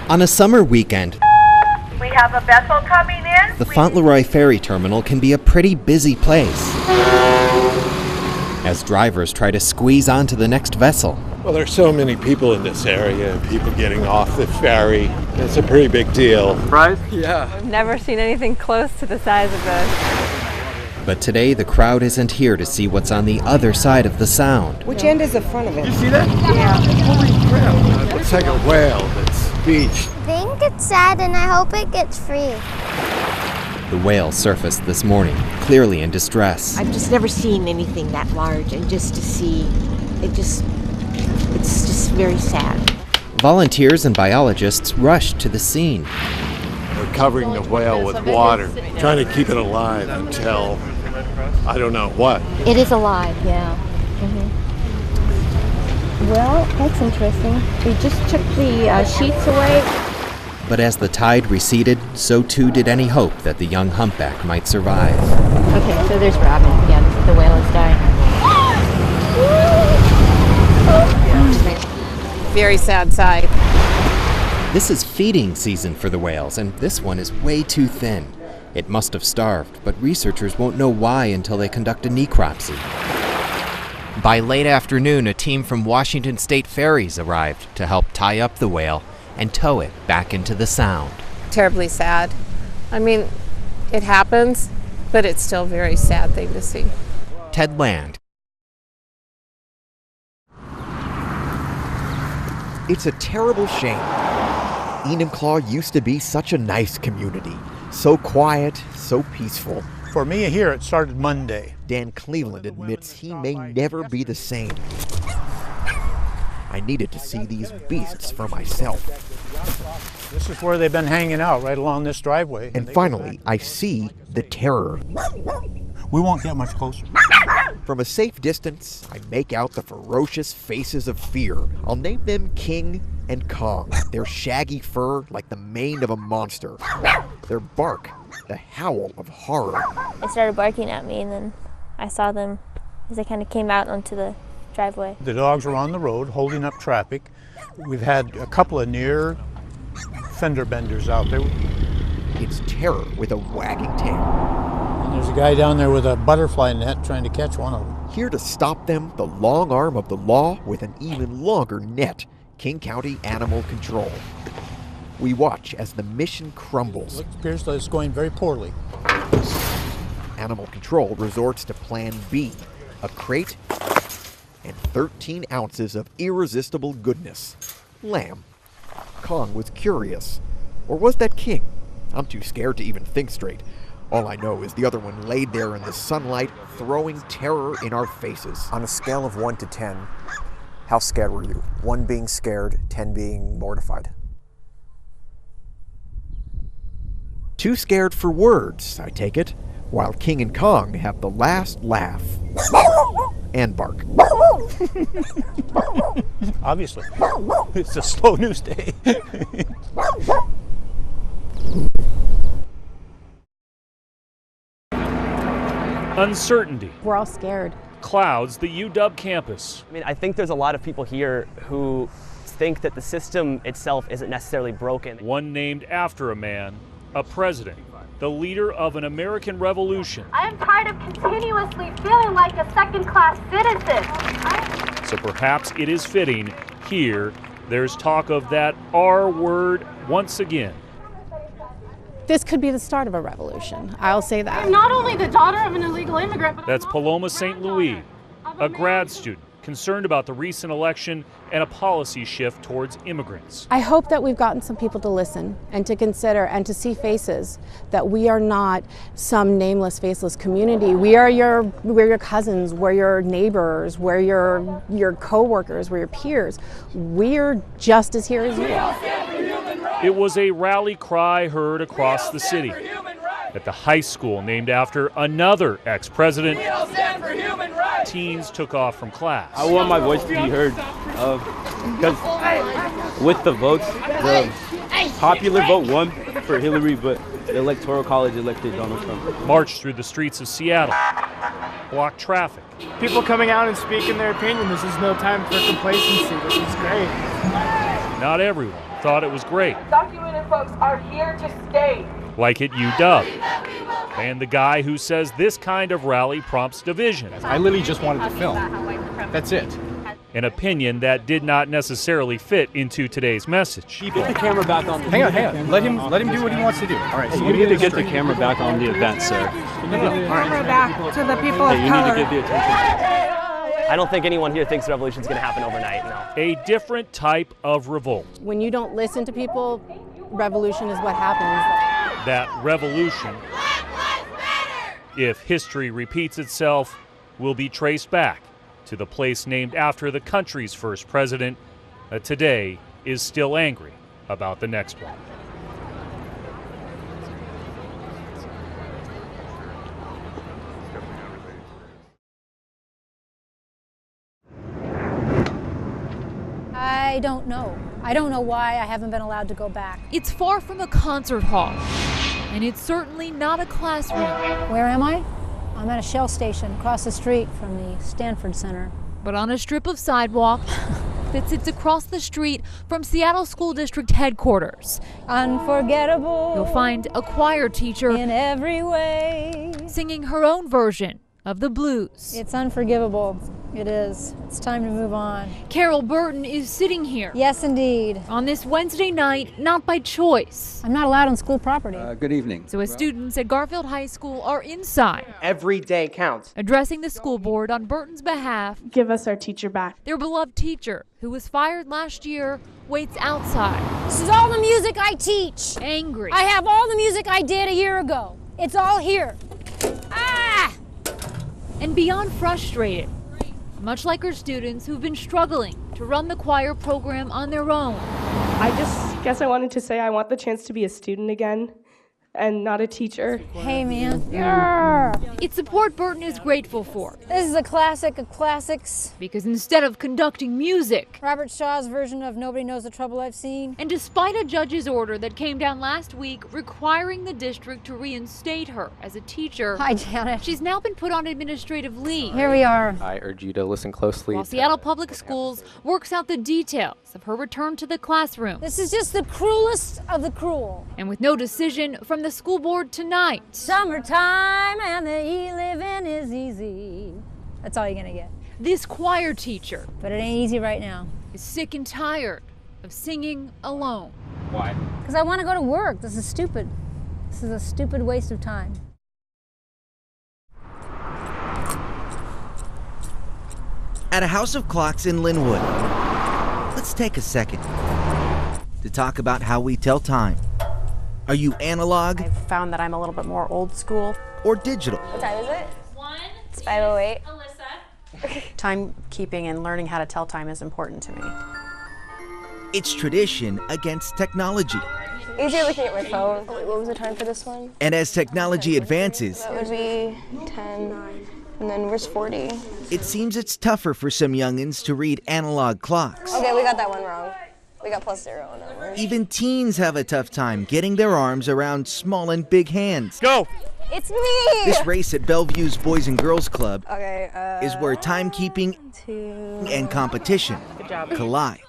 On a summer weekend, We have a vessel coming in. the Fauntleroy Ferry Terminal can be a pretty busy place as drivers try to squeeze onto the next vessel. Well, there's so many people in this area, people getting off the ferry. It's a pretty big deal. Right? Yeah. I've never seen anything close to the size of this. But today the crowd isn't here to see what's on the other side of the sound. Which end is the front of it? You see that? Yeah. Holy crap. It's like a whale that's beached. I think it's sad and I hope it gets free. The whale surfaced this morning, clearly in distress. I've just never seen anything that large, and just to see it's just very sad. Volunteers and biologists rushed to the scene. They're covering the whale with water, trying to keep it alive until I don't know what. It is alive, yeah. Well, that's interesting. We just took the sheets away. But as the tide receded, so too did any hope that the young humpback might survive. Okay, so there's Robin. Yeah, the whale is dying. Very sad sight. This is feeding season for the whales, and this one is way too thin. It must have starved, but researchers won't know why until they conduct a necropsy. By late afternoon, a team from Washington State Ferries arrived to help tie up the whale and tow it back into the Sound. Terribly sad. I mean, it happens, but it's still a very sad thing to see. Ted Land. It's a terrible shame. Enumclaw used to be such a nice community. So quiet, so peaceful. For me here, it started Monday. Dan Cleveland admits he may never be the same. I needed to see these beasts for myself. This is where they've been hanging out, right along this driveway. And finally, I see the terror. We won't get much closer. From a safe distance, I make out the ferocious faces of fear. I'll name them King and Kong. Their shaggy fur like the mane of a monster. Their bark, the howl of horror. They started barking at me and then I saw them as they kind of came out onto the driveway. The dogs were on the road holding up traffic. We've had a couple of near fender benders out there. It's terror with a wagging tail. And there's a guy down there with a butterfly net trying to catch one of them. Here to stop them, the long arm of the law with an even longer net. King County Animal Control. We watch as the mission crumbles. It appears that it's going very poorly. Animal Control resorts to Plan B, a crate and 13 ounces of irresistible goodness. Lamb. Kong was curious. Or was that King? I'm too scared to even think straight. All I know is the other one laid there in the sunlight, throwing terror in our faces. On a scale of 1 to 10, how scared were you? 1 being scared, 10 being mortified. Too scared for words, I take it, while King and Kong have the last laugh. And bark. Obviously. It's a slow news day. Uncertainty. We're all scared. Clouds the UW campus. I mean, I think there's a lot of people here who think that the system itself isn't necessarily broken. One named after a man, a president, the leader of an American revolution. I am tired of continuously feeling like a second-class citizen. So perhaps it is fitting here there's talk of that R word once again. This could be the start of a revolution. I'll say that. I'm not only the daughter of an illegal immigrant, but That's Paloma St. Louis, a grad student concerned about the recent election and a policy shift towards immigrants. I hope that we've gotten some people to listen and to consider and to see faces, that we are not some nameless, faceless community. We're your cousins, we're your neighbors, we're your co-workers, we're your peers. We're just as here as you are. It was a rally cry heard across the city at the high school named after another ex-president. Teens took off from class. I want my voice to be heard because with the votes, the popular vote won for Hillary, but the Electoral College elected Donald Trump. Marched through the streets of Seattle, blocked traffic. People coming out and speaking their opinion. This is no time for complacency. This is great. not everyone thought it was great. Documented folks are here to stay. Like at UW. And the guy who says this kind of rally prompts division. I literally just wanted to film. That's it. An opinion that did not necessarily fit into today's message. Get the camera back on. Hang on. Let him do what he wants to do. All right. So you need to get the camera back on the event, sir. Camera back to the people of You need color. to get the attention. I don't think anyone here thinks the revolution's going to happen overnight, no. A different type of revolt. When you don't listen to people, revolution is what happens. That revolution, if history repeats itself, will be traced back to the place named after the country's first president that today is still angry about the next one. I don't know. I don't know why I haven't been allowed to go back. It's far from a concert hall, and it's certainly not a classroom. Where am I? I'm at a Shell station across the street from the Stanford Center. But on a strip of sidewalk that sits across the street from Seattle School District headquarters. Unforgettable. You'll find a choir teacher in every way, singing her own version of the blues. It's unforgivable. It is. It's time to move on. Carol Burton is sitting here. Yes, indeed. On this Wednesday night, not by choice. I'm not allowed on school property. Good evening. So as students at Garfield High School are inside, every day counts, addressing the school board on Burton's behalf. Give us our teacher back. Their beloved teacher, who was fired last year, waits outside. This is all the music I teach. Angry. I have all the music I did a year ago. It's all here. Ah! And beyond frustrated, much like her students who've been struggling to run the choir program on their own. I just guess I wanted to say I want the chance to be a student again and not a teacher. Hey, man. It's support Burton is grateful for. This is a classic of classics. Because instead of conducting music, Robert Shaw's version of Nobody Knows the Trouble I've Seen. And despite a judge's order that came down last week requiring the district to reinstate her as a teacher. Hi, Janet. She's now been put on administrative leave. Here we are. I urge you to listen closely. While Seattle Public Schools works out the details of her return to the classroom. This is just the cruelest of the cruel. And with no decision from the school board tonight. Summertime and the living is easy. That's all you're gonna get. This choir teacher, but it ain't easy right now, is sick and tired of singing alone. Why? Because I want to go to work. This is stupid. This is a stupid waste of time. At a house of clocks in Linwood, let's take a second to talk about how we tell time. Are you analog? I've found that I'm a little bit more old school. Or digital? What time is it? It's 5:08. Timekeeping and learning how to tell time is important to me. It's tradition against technology. Easier looking at my phone. Oh, wait, what was the time for this one? And as technology advances, That would be 10, and then where's 40? it seems it's tougher for some youngins to read analog clocks. Okay, we got that one wrong. We got +0 on that one. Even teens have a tough time getting their arms around small and big hands. Go! It's me! This race at Bellevue's Boys and Girls Club is where timekeeping and competition collide.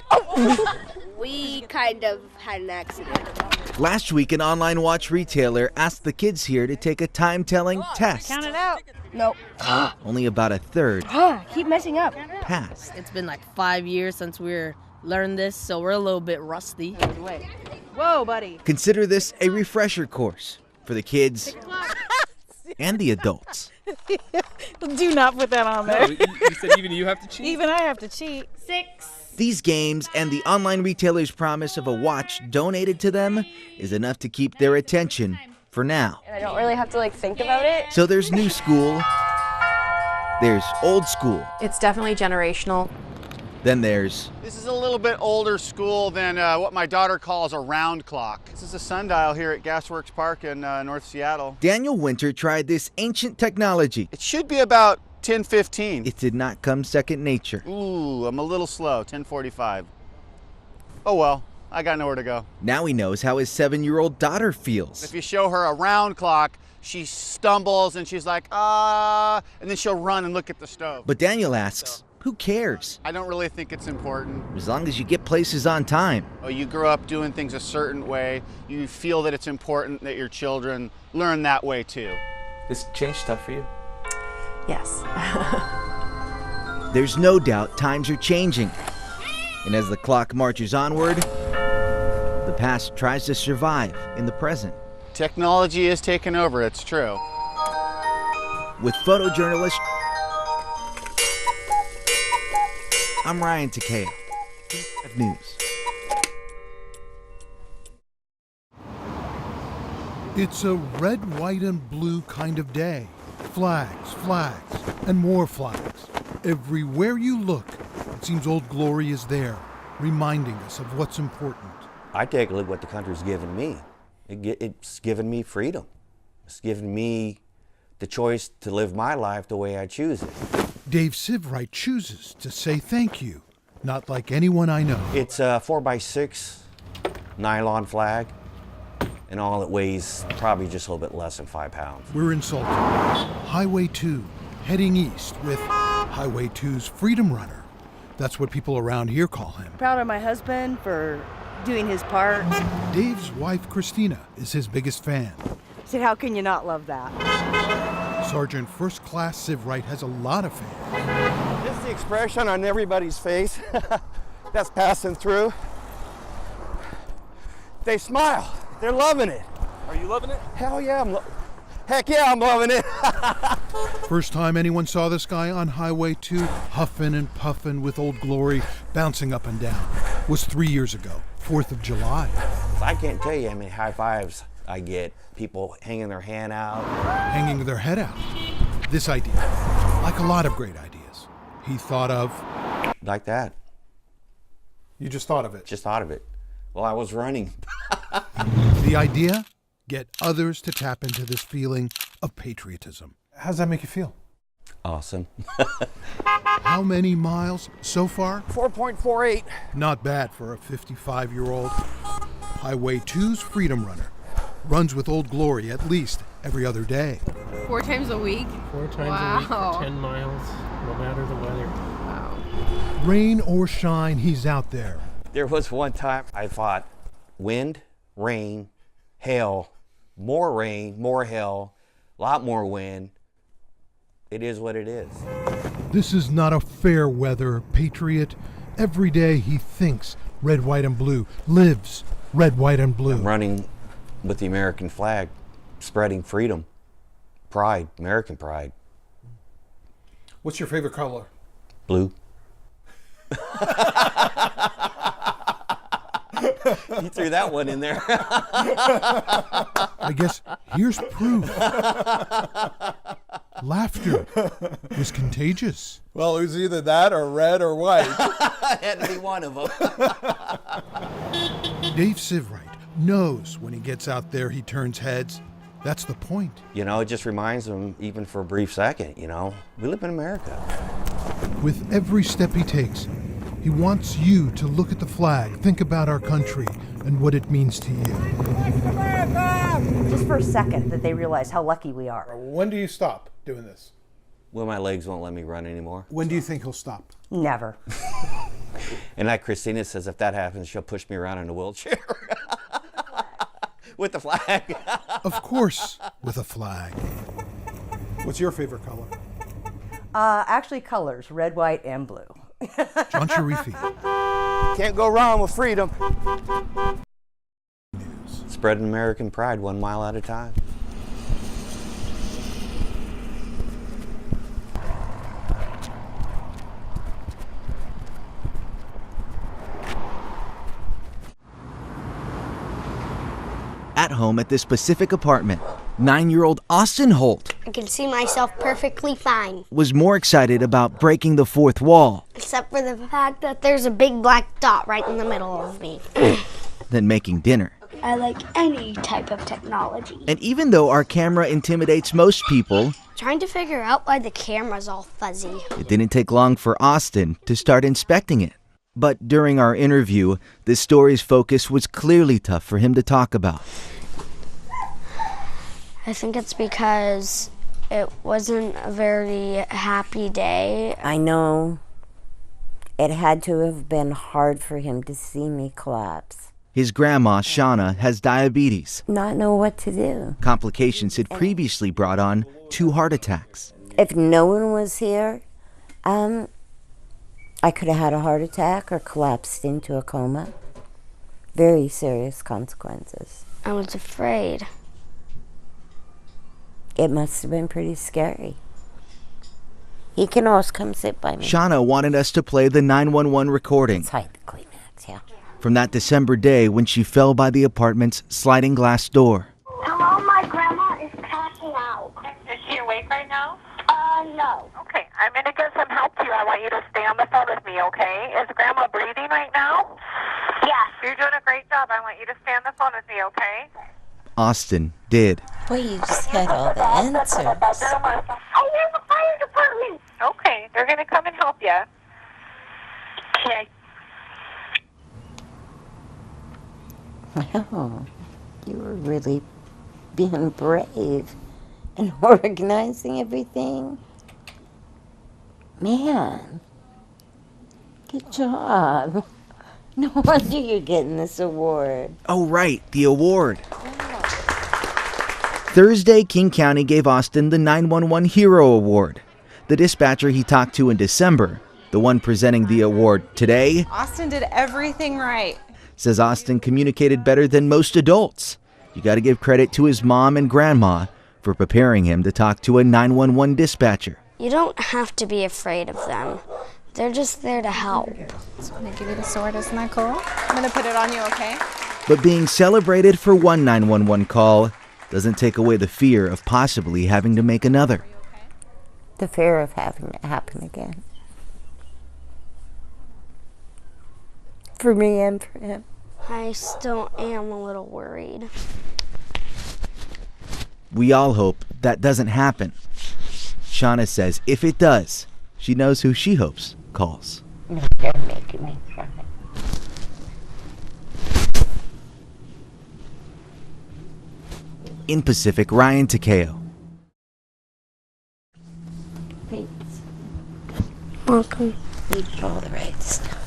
We kind of had an accident. Last week, an online watch retailer asked the kids here to take a time-telling test. Count it out. Nope. Only about a third Keep messing up. passed. It's been like 5 years since we learned this, so we're a little bit rusty. Wait. Whoa, buddy. Consider this a refresher course for the kids and the adults. Do not put that on there. No, you said even you have to cheat? Even I have to cheat. 6. These games and the online retailer's promise of a watch donated to them is enough to keep their attention for now. And I don't really have to think about it. So there's new school, there's old school, It's definitely generational. then there's This is a little bit older school than what my daughter calls a round clock. This is a sundial here at Gasworks Park in North Seattle. Daniel Winter tried this ancient technology. It should be about 10:15. It did not come second nature. Ooh, I'm a little slow, 10:45. Oh well, I got nowhere to go. Now he knows how his 7-year-old daughter feels. If you show her a round clock, she stumbles and she's like, and then she'll run and look at the stove. But Daniel asks, Who cares? I don't really think it's important. As long as you get places on time. You grow up doing things a certain way, you feel that it's important that your children learn that way too. This change stuff for you? Yes. There's no doubt times are changing. And as the clock marches onward, the past tries to survive in the present. Technology is taking over, it's true. With photojournalist, I'm Ryan Takeo, News. It's a red, white, and blue kind of day. Flags, flags, and more flags. Everywhere you look, it seems Old Glory is there, reminding us of what's important. I take a look at what the country's given me. It's given me freedom. It's given me the choice to live my life the way I choose it. Dave Sivright chooses to say thank you, not like anyone I know. It's a 4x6 nylon flag, and all it weighs probably just a little bit less than 5 pounds. We're in Salton, Highway 2, heading east with Highway 2's Freedom Runner. That's what people around here call him. Proud of my husband for doing his part. Dave's wife, Christina, is his biggest fan. I said, how can you not love that? Sergeant First Class Sivright has a lot of fans. It's the expression on everybody's face that's passing through. They smile. They're loving it. Are you loving it? Hell yeah, heck yeah, I'm loving it. First time anyone saw this guy on Highway 2, huffing and puffing with Old Glory, bouncing up and down, was 3 years ago, 4th of July. I can't tell you how many high fives I get. People hanging their hand out. Hanging their head out. This idea, like a lot of great ideas, he thought of... Like that. You just thought of it? Just thought of it. Well, I was running. The idea? Get others to tap into this feeling of patriotism. How's that make you feel? Awesome. How many miles so far? 4.48. Not bad for a 55-year-old. Highway 2's Freedom Runner runs with Old Glory at least every other day. 4 times a week? 4 times a week for 10 miles, no matter the weather. Wow. Rain or shine, he's out there. There was one time I thought, wind, rain, hail, more rain, more hail, a lot more wind. It is what it is. This is not a fair weather patriot. Every day he thinks red, white, and blue, lives red, white, and blue. I'm running with the American flag, spreading freedom, pride, American pride. What's your favorite color? Blue. You threw that one in there. I guess here's proof. Laughter was contagious. Well, it was either that or red or white. It had to be one of them. Dave Sivright knows when he gets out there he turns heads. That's the point. You know, it just reminds him, even for a brief second, you know, we live in America. With every step he takes, he wants you to look at the flag, think about our country and what it means to you. Just for a second that they realize how lucky we are. When do you stop doing this? When my legs won't let me run anymore. When do you think he'll stop? Never. And like Christina says, if that happens, she'll push me around in a wheelchair. With the flag. Of course, with a flag. What's your favorite color? Actually, colors, red, white, and blue. John Sharifi. Can't go wrong with freedom. Spreading American pride 1 mile at a time. At home at this Pacific apartment, 9-year-old Austin Holt I can see myself perfectly fine. was more excited about breaking the fourth wall Except for the fact that there's a big black dot right in the middle of me. than making dinner. I like any type of technology. And even though our camera intimidates most people, Trying to figure out why the camera's all fuzzy. it didn't take long for Austin to start inspecting it. But during our interview, the story's focus was clearly tough for him to talk about. I think it's because it wasn't a very happy day. I know It had to have been hard for him to see me collapse. His grandma, Shauna, has diabetes. Not know what to do. Complications had previously brought on 2 heart attacks. If no one was here, I could have had a heart attack or collapsed into a coma. Very serious consequences. I was afraid. It must have been pretty scary. He can always come sit by me. Shauna wanted us to play the 911 recording. Let's hide the Kleenex, yeah. From that December day when she fell by the apartment's sliding glass door. Hello, my grandma is passing out. Is she awake right now? No. Okay, I'm going to get some help to you. I want you to stay on the phone with me, okay? Is Grandma breathing right now? Yes. You're doing a great job. I want you to stay on the phone with me, okay? Austin did. Well, you just had all the answers. I hear the fire department. Okay, they're going to come and help you. Okay. Wow, you were really being brave and organizing everything. Man, good job. No wonder you're getting this award. Oh, right, the award. Thursday, King County gave Austin the 911 Hero Award. The dispatcher he talked to in December, the one presenting the award today, Austin did everything right. says Austin communicated better than most adults. You got to give credit to his mom and grandma for preparing him to talk to a 911 dispatcher. You don't have to be afraid of them. They're just there to help. So I'm gonna give you the sword, isn't that cool? I'm gonna put it on you, okay? But being celebrated for one 911 call doesn't take away the fear of possibly having to make another. The fear of having it happen again. For me and for him. I still am a little worried. We all hope that doesn't happen. Shauna says if it does, she knows who she hopes calls. No, you're making me cry. In Pacific, Ryan Takeo. Thanks. Welcome. You did all the right stuff.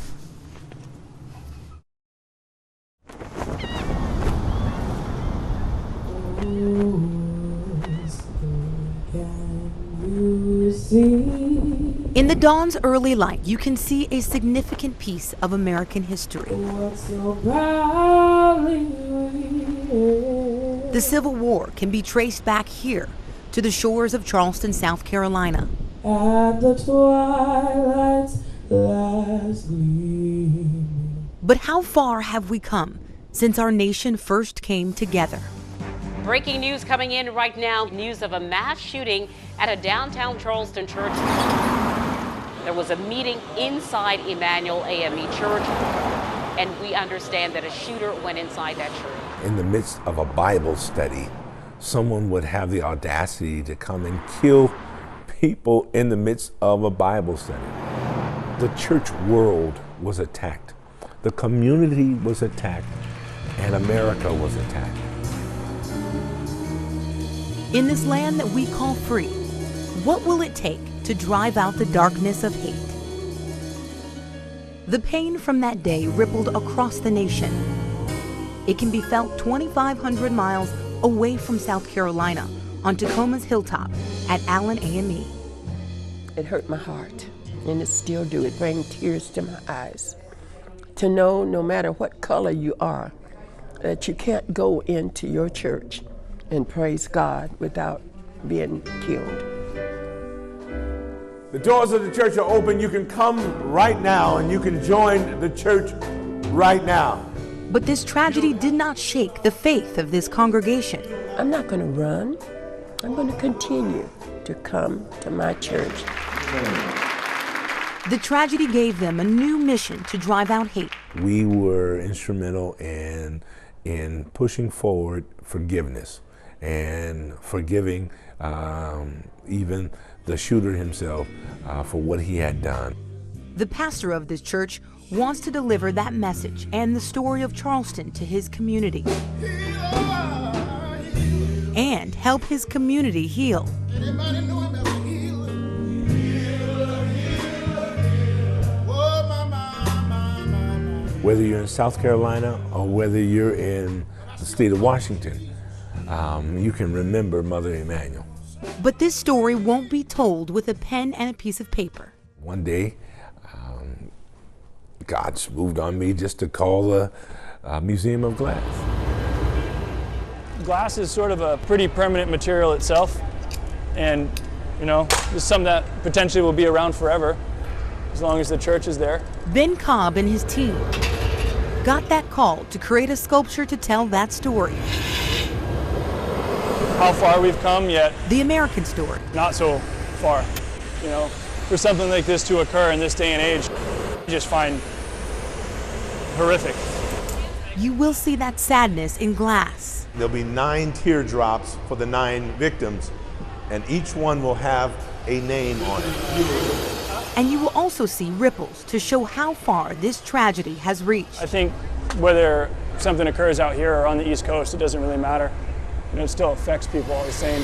In the dawn's early light, you can see a significant piece of American history. The Civil War can be traced back here to the shores of Charleston, South Carolina. At the twilight's last gleam. But how far have we come since our nation first came together? Breaking news coming in right now. News of a mass shooting at a downtown Charleston church. There was a meeting inside Emmanuel AME Church, and we understand that a shooter went inside that church. In the midst of a Bible study, someone would have the audacity to come and kill people in the midst of a Bible study. The church world was attacked. The community was attacked, and America was attacked. In this land that we call free, what will it take to drive out the darkness of hate? The pain from that day rippled across the nation. It can be felt 2,500 miles away from South Carolina on Tacoma's hilltop at Allen AME. It hurt my heart, and it still do. It brings tears to my eyes. To know no matter what color you are, that you can't go into your church and praise God without being killed. The doors of the church are open. You can come right now and you can join the church right now. But this tragedy did not shake the faith of this congregation. I'm not going to run. I'm going to continue to come to my church. The tragedy gave them a new mission to drive out hate. We were instrumental in pushing forward forgiveness and forgiving even the shooter himself for what he had done. The pastor of this church wants to deliver that message and the story of Charleston to his community and help his community heal. Whether you're in South Carolina or whether you're in the state of Washington, you can remember Mother Emanuel. But this story won't be told with a pen and a piece of paper. One day, God's moved on me just to call the Museum of Glass. Glass is sort of a pretty permanent material itself, and you know, it's something that potentially will be around forever, as long as the church is there. Ben Cobb and his team got that call to create a sculpture to tell that story. How far we've come yet. The American story. Not so far. You know, for something like this to occur in this day and age, I just find horrific. You will see that sadness in glass. There'll be 9 teardrops for the 9 victims, and each one will have a name on it. And you will also see ripples to show how far this tragedy has reached. I think whether something occurs out here or on the East Coast, it doesn't really matter. You know, it still affects people all the same.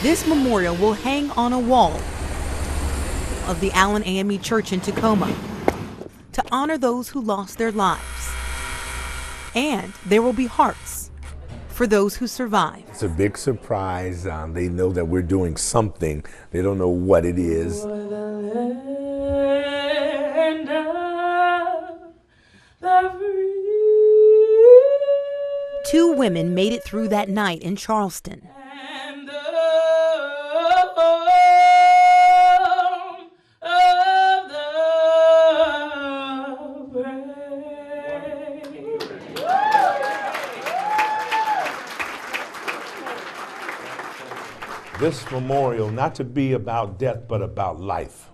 This memorial will hang on a wall of the Allen AME Church in Tacoma to honor those who lost their lives. And there will be hearts for those who survived. It's a big surprise. They know that we're doing something. They don't know what it is. Two women made it through that night in Charleston. This memorial, not to be about death, but about life.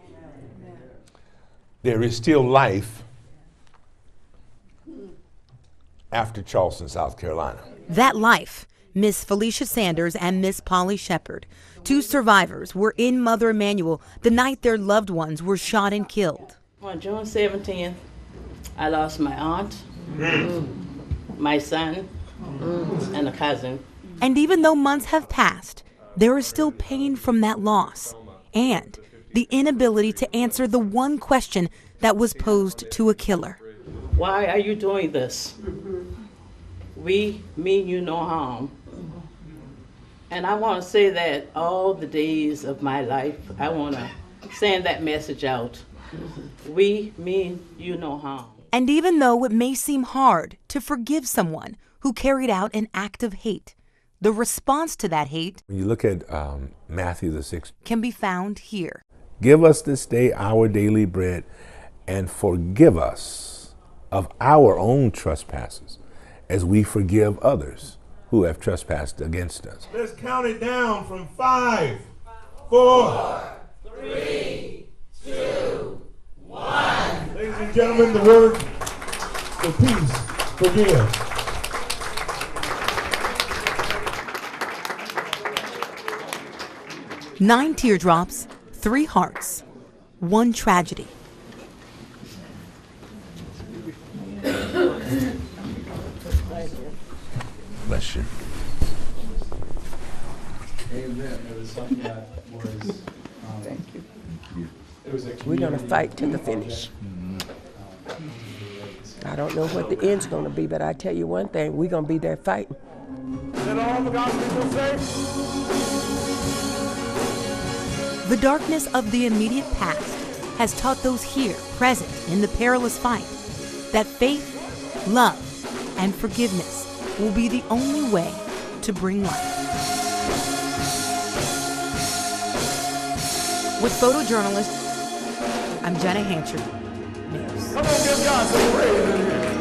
There is still life after Charleston, South Carolina. That life, Miss Felicia Sanders and Miss Polly Shepard, 2 survivors, were in Mother Emanuel the night their loved ones were shot and killed. On June 17th, I lost my aunt, my son, and a cousin. And even though months have passed, there is still pain from that loss and the inability to answer the one question that was posed to a killer. Why are you doing this? We mean you no harm. And I want to say that all the days of my life, I want to send that message out. We mean you no harm. And even though it may seem hard to forgive someone who carried out an act of hate, the response to that hate, when you look at Matthew the 6th, can be found here. Give us this day our daily bread, and forgive us of our own trespasses, as we forgive others who have trespassed against us. Let's count it down from 5, 4, 3, 2, 1. Ladies and gentlemen, the word for peace, forgive. Nine teardrops, 3 hearts, 1 tragedy. Bless you. Amen. It was something that was. Thank you. It was We're going to fight to the finish. I don't know what the end's going to be, but I tell you one thing, we're going to be there fighting. Let all the God's people say. The darkness of the immediate past has taught those here present in the perilous fight that faith, love, and forgiveness will be the only way to bring life. With photojournalist, I'm Jenna Hancher. News. Come on, give God some praise in here.